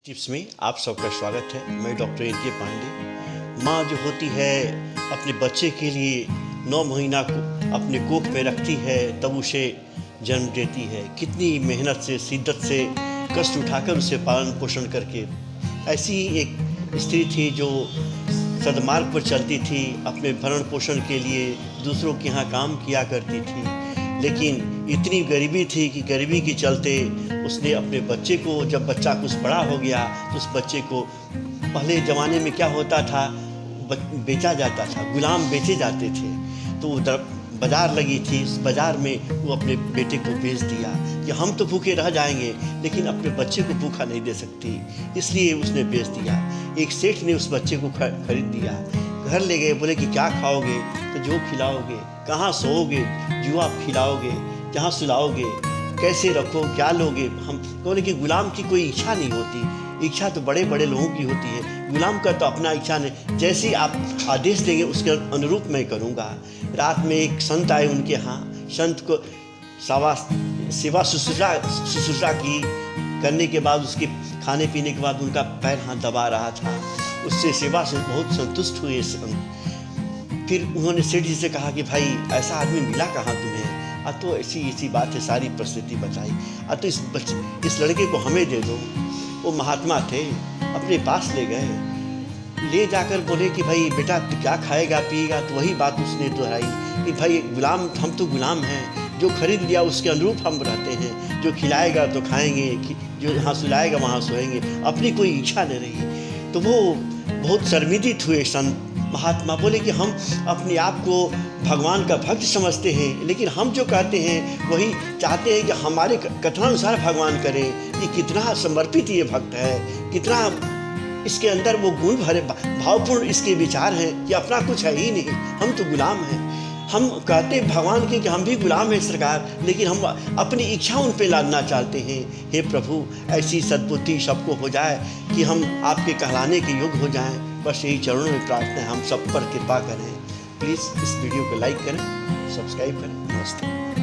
Tips में आप सबका स्वागत है। मैं डॉक्टर एन.के. पांडे। माँ जो होती है अपने बच्चे के लिए 9 महीना को अपने कोख में रखती है, तब उसे जन्म देती है। कितनी मेहनत से, शिद्दत से, कष्ट उठाकर उसे पालन पोषण करके। ऐसी ही एक स्त्री थी जो सदमार्ग पर चलती थी, अपने भरण पोषण के लिए दूसरों के यहाँ काम किया करती थी। लेकिन इतनी गरीबी थी कि गरीबी के चलते उसने अपने बच्चे को, जब बच्चा कुछ बड़ा हो गया तो उस बच्चे को, पहले ज़माने में क्या होता था, बेचा जाता था, गुलाम बेचे जाते थे। तो बाज़ार लगी थी, उस बाज़ार में वो अपने बेटे को बेच दिया कि हम तो भूखे रह जाएंगे लेकिन अपने बच्चे को भूखा नहीं दे सकती, इसलिए उसने बेच दिया। एक सेठ ने उस बच्चे को खरीद दिया, घर ले गए। बोले कि क्या खाओगे? तो जो खिलाओगे। कहाँ सोओगे? जो आप खिलाओगे। जहाँ सुलाओगे। कैसे रखो? क्या लोगे? हम बोले कि गुलाम की कोई इच्छा नहीं होती, इच्छा तो बड़े बड़े लोगों की होती है, गुलाम का तो अपना इच्छा नहीं। जैसे आप आदेश देंगे उसके अनुरूप मैं करूँगा। रात में एक संत आए उनके यहाँ। संत को सेवा शुश्रूषा की करने के बाद, उसके खाने पीने के बाद उनका पैर हाथ दबा रहा था। उससे सेवा से बहुत संतुष्ट हुए संत। फिर उन्होंने सेठ जी से कहा कि भाई ऐसा आदमी मिला कहाँ तुम्हें? तो ऐसी बात है, सारी परिस्थिति बताई। तो इस लड़के को हमें दे दो। वो महात्मा थे, अपने पास ले गए। ले जाकर बोले कि भाई बेटा तू क्या खाएगा पिएगा? तो वही बात उसने दोहराई कि भाई गुलाम, हम तो गुलाम हैं, जो खरीद लिया उसके अनुरूप हम रहते हैं। जो खिलाएगा तो खाएंगे, जो यहाँ सुलाएगा वहाँ सोएंगे, अपनी कोई इच्छा नहीं रही। तो वो बहुत शर्मिंदित हुए संत महात्मा। बोले कि हम अपने आप को भगवान का भक्त समझते हैं, लेकिन हम जो कहते हैं वही चाहते हैं कि हमारे कथनानुसार भगवान करें। ये कितना समर्पित ये भक्त है, कितना इसके अंदर वो गुण भरे, भावपूर्ण इसके विचार हैं कि अपना कुछ है ही नहीं, हम तो गुलाम हैं। हम कहते भगवान के कि हम भी गुलाम हैं सरकार, लेकिन हम अपनी इच्छा उन पे लादना चाहते हैं। हे प्रभु, ऐसी सद्बुद्धि सबको हो जाए कि हम आपके कहलाने के योग्य हो जाएं। बस यही चरणों में प्रार्थना है, हम सब पर कृपा करें। प्लीज़ इस वीडियो को लाइक करें, सब्सक्राइब करें। नमस्ते।